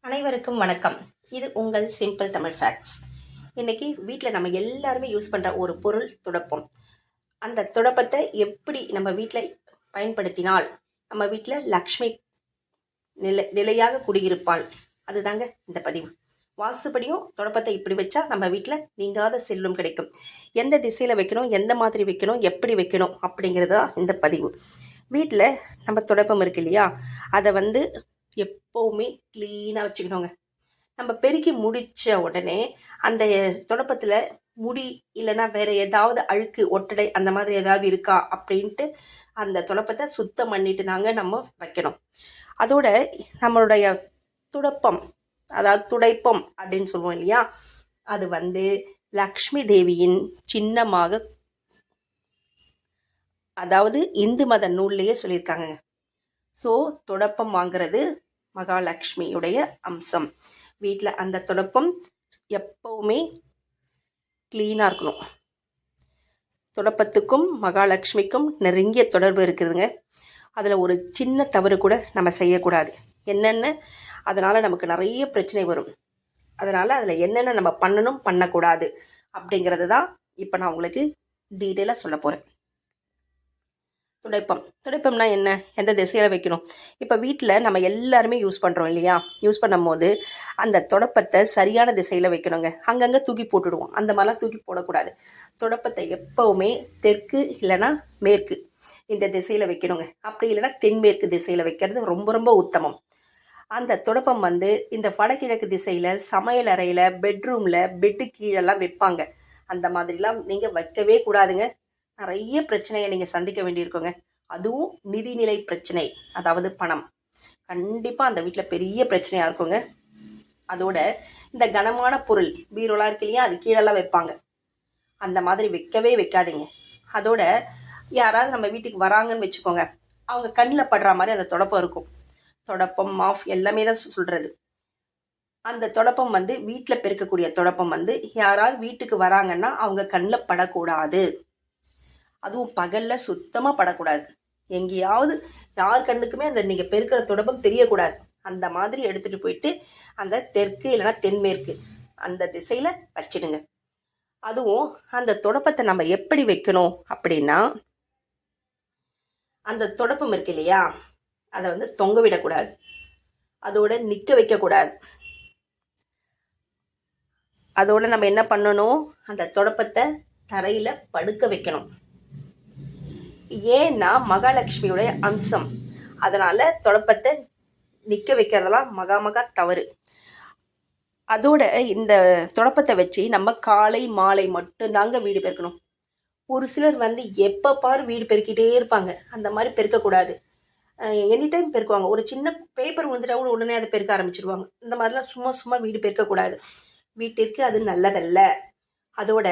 அனைவருக்கும் வணக்கம். இது உங்கள் சிம்பிள் தமிழ் ஃபேக்ட்ஸ். இன்னைக்கு வீட்டில் நம்ம எல்லாருமே யூஸ் பண்ணுற ஒரு பொருள் துடைப்பம். அந்த துடைப்பத்தை எப்படி நம்ம வீட்டில் பயன்படுத்தினால் நம்ம வீட்டில் லக்ஷ்மி நிலையாக குடியிருப்பாள், அதுதாங்க இந்த பதிவு. வாசுபடியும் துடைப்பத்தை இப்படி வச்சா நம்ம வீட்டில் நீங்காத செல்வம் கிடைக்கும். எந்த திசையில் வைக்கணும், எந்த மாதிரி வைக்கணும், எப்படி வைக்கணும் அப்படிங்கிறது தான் இந்த பதிவு. வீட்டில் நம்ம துடைப்பம் இருக்கு இல்லையா, அதை எப்போவுமே க்ளீனாக வச்சுக்கணுங்க. நம்ம பெருக்கி முடித்த உடனே அந்த துடைப்பத்தில் முடி இல்லைன்னா வேறு ஏதாவது அழுக்கு ஒட்டடை அந்த மாதிரி ஏதாவது இருக்கா அப்படின்ட்டு அந்த துடைப்பத்தை சுத்தம் பண்ணிட்டு தாங்க நம்ம வைக்கணும். அதோட நம்மளுடைய துடைப்பம், அதாவது துடைப்பம் அப்படின்னு சொல்லுவோம் இல்லையா, அது லக்ஷ்மி தேவியின் சின்னமாக, அதாவது இந்து மத நூல்லையே சொல்லியிருக்காங்க. ஸோ துடைப்பம் வாங்கிறது மகாலட்சுமியுடைய அம்சம். வீட்டில் அந்த துடைப்பம் எப்பவுமே க்ளீனாக இருக்கணும். துடைப்பத்துக்கும் மகாலட்சுமிக்கும் நெருங்கிய தொடர்பு இருக்குதுங்க. அதில் ஒரு சின்ன தவறு கூட நம்ம செய்யக்கூடாது. என்னென்ன அதனால் நமக்கு நிறைய பிரச்சனை வரும். அதனால் அதில் என்னென்ன நம்ம பண்ணணும் பண்ணக்கூடாது அப்படிங்கிறது தான் இப்போ நான் உங்களுக்கு டீட்டெயிலாக சொல்ல போகிறேன். துடைப்பம்னா என்ன, எந்த திசையில் வைக்கணும்? இப்போ வீட்டில் நம்ம எல்லாருமே யூஸ் பண்ணுறோம் இல்லையா, யூஸ் பண்ணும் போது அந்த துடைப்பத்தை சரியான திசையில் வைக்கணுங்க. அங்கங்கே தூக்கி போட்டுடுவோம், அந்த மாதிரிலாம் தூக்கி போடக்கூடாது. துடைப்பத்தை எப்போவுமே தெற்கு இல்லைன்னா மேற்கு இந்த திசையில் வைக்கணுங்க. அப்படி இல்லைன்னா தென்மேற்கு திசையில் வைக்கிறது ரொம்ப ரொம்ப உத்தமம். அந்த துடைப்பம் இந்த வடகிழக்கு திசையில் சமையல் அறையில், பெட்ரூமில், பெட்டு கீழெல்லாம் வைப்பாங்க. அந்த மாதிரிலாம் நீங்கள் வைக்கவே கூடாதுங்க. நிறைய பிரச்சனையை நீங்கள் சந்திக்க வேண்டியிருக்கோங்க. அதுவும் நிதிநிலை பிரச்சனை, அதாவது பணம், கண்டிப்பாக அந்த வீட்டில் பெரிய பிரச்சனையாக இருக்குங்க. அதோட இந்த கனமான பொருள் பீரோலாம் இருக்கு இல்லையா, அது கீழெல்லாம் வைப்பாங்க. அந்த மாதிரி வைக்கவே வைக்காதீங்க. அதோட யாராவது நம்ம வீட்டுக்கு வராங்கன்னு வச்சுக்கோங்க, அவங்க கண்ணில் படுற மாதிரி அந்த துடைப்பம் இருக்கும். துடைப்பம், மாஃப் எல்லாமே தான் சொல்கிறது. அந்த துடைப்பம் வீட்டில் பெருக்கக்கூடிய துடைப்பம் யாராவது வீட்டுக்கு வராங்கன்னா அவங்க கண்ணில் படக்கூடாது. அதுவும் பகலில் சுத்தமாக படக்கூடாது. எங்கேயாவது யார் கண்ணுக்குமே அந்த நீங்கள் பெருக்கிற துடைப்பம் தெரியக்கூடாது. அந்த மாதிரி எடுத்துகிட்டு போயிட்டு அந்த தெற்கு இல்லைன்னா தென்மேற்கு அந்த திசையில் வச்சிடுங்க. அதுவும் அந்த துடைப்பத்தை நம்ம எப்படி வைக்கணும் அப்படின்னா, அந்த துடைப்பம் இருக்கு இல்லையா, அதை தொங்க விடக்கூடாது. அதோட நிற்க வைக்கக்கூடாது. அதோட நம்ம என்ன பண்ணணும், அந்த துடைப்பத்தை தரையில் படுக்க வைக்கணும். ஏன்னா மகாலட்சுமியுடைய அம்சம், அதனால துடைப்பத்தை நிற்க வைக்கிறதெல்லாம் மகா தவறு. அதோட இந்த துடைப்பத்தை வச்சு நம்ம காலை மாலை மட்டும்தாங்க வீடு பெருக்கணும். ஒரு சிலர் எப்போ பாரு வீடு பெருக்கிட்டே இருப்பாங்க. அந்த மாதிரி பெருக்கக்கூடாது. Any time பெருக்குவாங்க. ஒரு சின்ன பேப்பர் விழுந்துட்டா கூட உடனே அதை பெருக்க ஆரம்பிச்சிடுவாங்க. இந்த மாதிரிலாம் சும்மா வீடு பெருக்கக்கூடாது. வீட்டிற்கு அது நல்லதல்ல. அதோட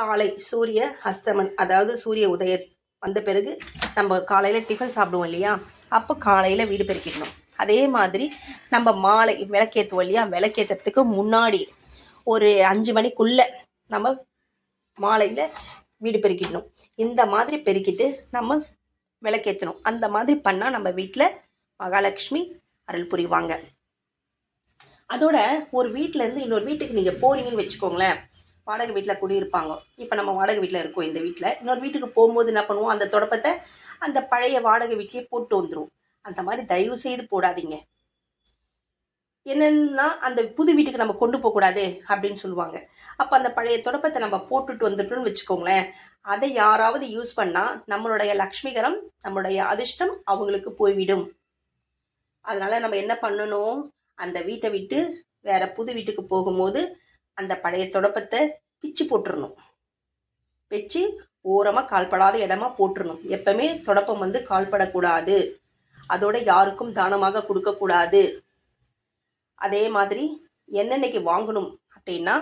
காலை சூரிய அஸ்தமன், அதாவது சூரிய உதய வந்த பிறகு நம்ம காலையில் டிஃபன் சாப்பிடுவோம் இல்லையா, அப்போ காலையில் வீடு பெருக்கிடணும். அதே மாதிரி நம்ம மாலை விளக்கேற்றுவோம் இல்லையா, விளக்கேற்றுறதுக்கு முன்னாடி ஒரு 5 மணிக்குள்ளே நம்ம மாலையில் வீடு பெருக்கிடணும். இந்த மாதிரி பெருக்கிட்டு நம்ம விளக்கேற்றணும். அந்த மாதிரி பண்ணால் நம்ம வீட்டில் மகாலட்சுமி அருள் புரிவாங்க. அதோட ஒரு வீட்டிலேருந்து இன்னொரு வீட்டுக்கு நீங்கள் போகிறீங்கன்னு வச்சுக்கோங்களேன், வாடகை வீட்டில் குடியிருப்பாங்க. இப்போ நம்ம வாடகை வீட்டில் இருக்கோம். இந்த வீட்டில் இன்னொரு வீட்டுக்கு போகும்போது என்ன பண்ணுவோம், அந்த துடைப்பத்தை அந்த பழைய வாடகை வீட்டிலே போட்டு வந்துடும். அந்த மாதிரி தயவு செய்து போடாதீங்க. என்னன்னா அந்த புது வீட்டுக்கு நம்ம கொண்டு போகக்கூடாது அப்படின்னு சொல்லுவாங்க. அப்போ அந்த பழைய துடைப்பத்தை நம்ம போட்டுட்டு வந்துட்டோம்னு வச்சுக்கோங்களேன், அதை யாராவது யூஸ் பண்ணால் நம்மளுடைய லக்ஷ்மிகரம், நம்மளுடைய அதிர்ஷ்டம் அவங்களுக்கு போய்விடும். அதனால நம்ம என்ன பண்ணணும், அந்த வீட்டை விட்டு வேற புது வீட்டுக்கு போகும்போது அந்த பழைய துடைப்பத்தை பிச்சு போட்டுடணும். வச்சு ஓரமாக கால்படாத இடமா போட்டுடணும். எப்பவுமே துடைப்பம் கால்படக்கூடாது. அதோட யாருக்கும் தானமாக கொடுக்கக்கூடாது. அதே மாதிரி என்னென்னைக்கு வாங்கணும் அப்படின்னா,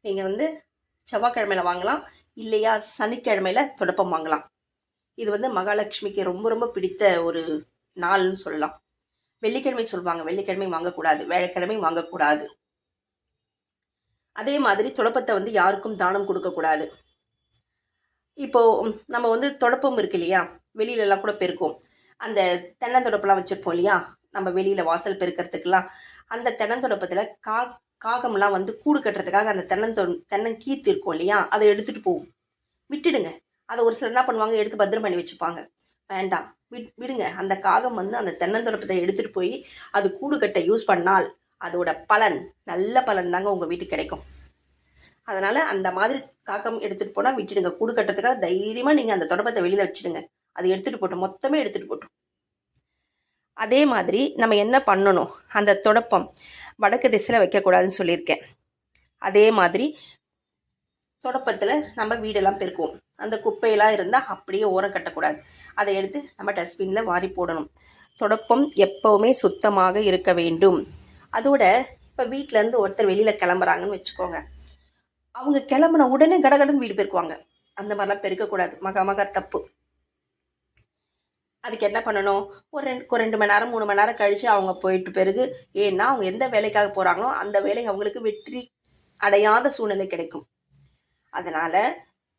நீங்கள் செவ்வாய்க்கிழமையில வாங்கலாம், இல்லையா சனிக்கிழமையில துடைப்பம் வாங்கலாம். இது மகாலட்சுமிக்கு ரொம்ப ரொம்ப பிடித்த ஒரு நாள்னு சொல்லலாம். வெள்ளிக்கிழமை சொல்லுவாங்க, வெள்ளிக்கிழமை வாங்கக்கூடாது, வியாழக்கிழமை வாங்கக்கூடாது. அதே மாதிரி துடைப்பத்தை யாருக்கும் தானம் கொடுக்கக்கூடாது. இப்போது நம்ம துடைப்பம் இருக்கு இல்லையா, வெளியிலலாம் கூட பெருக்கும். அந்த தென்னந்தொடப்பெல்லாம் வச்சுருப்போம் இல்லையா, நம்ம வெளியில் வாசல் பெருக்கிறதுக்கெல்லாம் அந்த தென்னந்தொடப்பத்தில் காகம்லாம் வந்து கூடு கட்டுறதுக்காக அந்த தென்னங்கீத்து இருக்கும் இல்லையா, அதை எடுத்துகிட்டு போகும். விட்டுடுங்க. அதை ஒரு சிலர் என்ன பண்ணுவாங்க, எடுத்து பத்திரம் பண்ணி வச்சுப்பாங்க. வேண்டாம், விடுங்க. அந்த காகம் வந்து அந்த தென்னந்தொடப்பத்தை எடுத்துகிட்டு போய் அது கூடு கட்ட யூஸ் பண்ணால் அதோட பலன் நல்ல பலன் தாங்க உங்கள் வீட்டுக்கு கிடைக்கும். அதனால் அந்த மாதிரி காகம் எடுத்துகிட்டு போனால் விட்டுடுங்க. கூடு கட்டுறதுக்காக தைரியமாக நீங்கள் அந்த தொடப்பத்தை வெளியில் வச்சுடுங்க. அது எடுத்துகிட்டு போட்டோம், மொத்தமே எடுத்துகிட்டு போட்டோம். அதே மாதிரி நம்ம என்ன பண்ணணும், அந்த தொடப்பம் வடக்கு திசையில் வைக்கக்கூடாதுன்னு சொல்லியிருக்கேன். அதே மாதிரி தொடப்பத்தில் நம்ம வீடெல்லாம் பெருக்குவோம். அந்த குப்பையெல்லாம் இருந்தால் அப்படியே ஓரம் கட்டக்கூடாது. அதை எடுத்து நம்ம டஸ்ட்பினில் வாரி போடணும். தொடப்பம் எப்போவுமே சுத்தமாக இருக்க வேண்டும். அதோட இப்போ வீட்டிலேருந்து ஒருத்தர் வெளியில் கிளம்புறாங்கன்னு வச்சுக்கோங்க, அவங்க கிளம்புன உடனே கடகடன் வீடு பெருக்குவாங்க. அந்த மாதிரிலாம் பெருக்கக்கூடாது, மகா தப்பு. அதுக்கு என்ன பண்ணணும், ஒரு 2 மணி நேரம் 3 மணி நேரம் கழித்து அவங்க போயிட்டு பிறகு, ஏன்னா அவங்க எந்த வேலைக்காக போகிறாங்களோ அந்த வேலை அவங்களுக்கு வெற்றி அடையாத சூழ்நிலை கிடைக்கும். அதனால்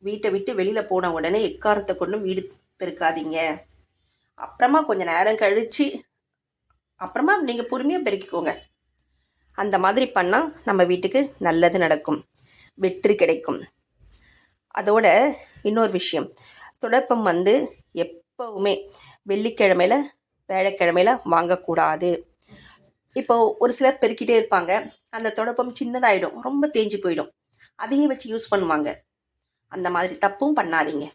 வீட்டை விட்டு வெளியில் போன உடனே எக்காரத்தை கொண்டும் வீடு பெருக்காதீங்க. அப்புறமா கொஞ்சம் நேரம் கழித்து அப்புறமா நீங்கள் பொறுமையாக பெருக்கிக்கோங்க. அந்த மாதிரி பண்ணால் நம்ம வீட்டுக்கு நல்லது நடக்கும், வெற்றி கிடைக்கும். அதோட இன்னொரு விஷயம், தொடப்பம் வந்து எப்போவுமே வெள்ளிக்கிழமையில் வியாழக்கிழமையில் வாங்கக்கூடாது. இப்போ ஒரு சிலர் பெருக்கிட்டே இருப்பாங்க, அந்த தொடப்பம் சின்னதாகிடும், ரொம்ப தேஞ்சு போயிடும், அதையே வச்சு யூஸ் பண்ணுவாங்க. அந்த மாதிரி தப்பும் பண்ணாதீங்க.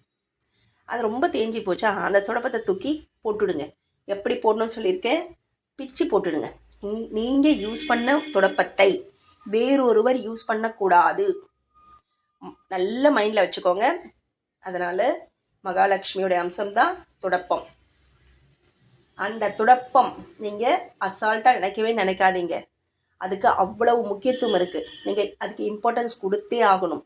அது ரொம்ப தேஞ்சி போச்சா அந்த தொடப்பத்தை தூக்கி போட்டுடுங்க. எப்படி போடணும்னு சொல்லியிருக்கேன், பிச்சு போட்டுடுங்க. நீங்கள் யூஸ் பண்ண தொடப்பத்தை வேறொருவர் யூஸ் பண்ணக்கூடாது. நல்ல மைண்டில் வச்சுக்கோங்க. அதனால் மகாலட்சுமியோடைய அம்சம்தான் தொடப்பம். அந்த துடப்பம் நீங்கள் அசால்ட்டாக நினைக்காதீங்க. அதுக்கு அவ்வளவு முக்கியத்துவம் இருக்குது. நீங்கள் அதுக்கு இம்பார்ட்டன்ஸ் கொடுத்தே ஆகணும்.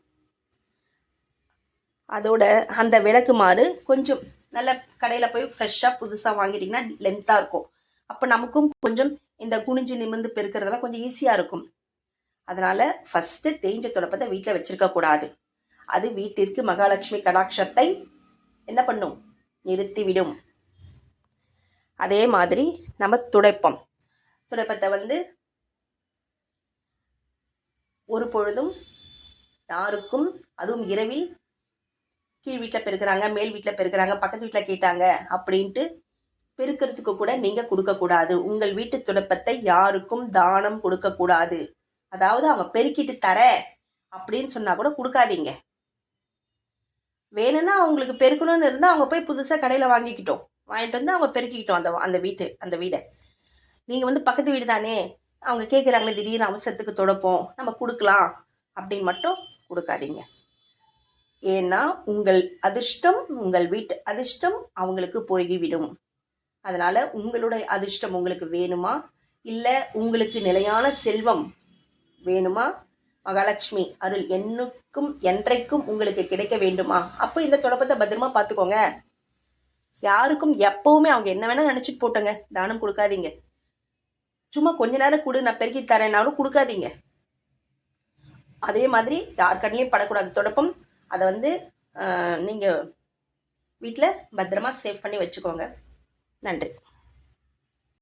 அதோட அந்த விளக்குமாறு கொஞ்சம் நல்ல கடையில் போய் ஃப்ரெஷ்ஷாக புதுசாக வாங்கிட்டிங்கன்னா லென்த்தாக இருக்கும். அப்போ நமக்கும் கொஞ்சம் இந்த குனிஞ்சு நிமிர்ந்து பெருக்கிறதெல்லாம் கொஞ்சம் ஈஸியாக இருக்கும். அதனால் ஃபஸ்ட்டு தேஞ்ச துடப்பத்தை வீட்டில் வச்சுருக்கக்கூடாது. அது வீட்டிற்கு மகாலட்சுமி கடாட்சத்தை என்ன பண்ணும், நிறுத்திவிடும். அதே மாதிரி நம்ம துடைப்பத்தை வந்து ஒரு பொழுதும் யாருக்கும், அதுவும் இரவில் கீழ் வீட்டில் பெருக்கிறாங்க, மேல் வீட்டில் பெருக்கிறாங்க, பக்கத்து வீட்டில் கேட்டாங்க அப்படின்ட்டு பெருக்கிறதுக்கு கூட நீங்கள் கொடுக்கக்கூடாது. உங்கள் வீட்டு துடைப்பத்தை யாருக்கும் தானம் கொடுக்கக்கூடாது. அதாவது அவங்க பெருக்கிட்டு தர அப்படின்னு சொன்னால் கூட கொடுக்காதீங்க. வேணும்னா அவங்களுக்கு பெருக்கணும்னு இருந்தால் அவங்க போய் புதுசாக கடையில் வாங்கிட்டு வந்து அவங்க பெருக்கிக்கிட்டோம் அந்த வீடை. நீங்கள் வந்து பக்கத்து வீடு தானே, அவங்க கேட்குறாங்களே திடீர்னு அவசரத்துக்கு தொடப்போம், நம்ம கொடுக்கலாம் அப்படின்னு மட்டும் கொடுக்காதீங்க. ஏன்னா உங்கள் அதிர்ஷ்டம், உங்கள் வீட்டு அதிர்ஷ்டம் அவங்களுக்கு போய்விடும். அதனால் உங்களுடைய அதிர்ஷ்டம் உங்களுக்கு வேணுமா, இல்லை உங்களுக்கு நிலையான செல்வம் வேணுமா, மகாலட்சுமி அருள் என்னைக்கும் என்றைக்கும் உங்களுக்கு கிடைக்க வேண்டுமா, அப்போ இந்த தொடப்பத்தை பத்திரமா பார்த்துக்கோங்க. யாருக்கும் எப்பவுமே அவங்க என்ன வேணா நினைச்சிட்டு போட்டோங்க, தானம் கொடுக்காதீங்க. சும்மா கொஞ்ச நேரம் கொடு, நான் பெருக்கி தரேன்னாலும் கொடுக்காதீங்க. அதே மாதிரி யார் கண்ணிலையும் படக்கூடாது தொடப்பம். அதை வந்து நீங்கள் வீட்டில் பத்திரமா சேவ் பண்ணி வச்சுக்கோங்க. நன்றி.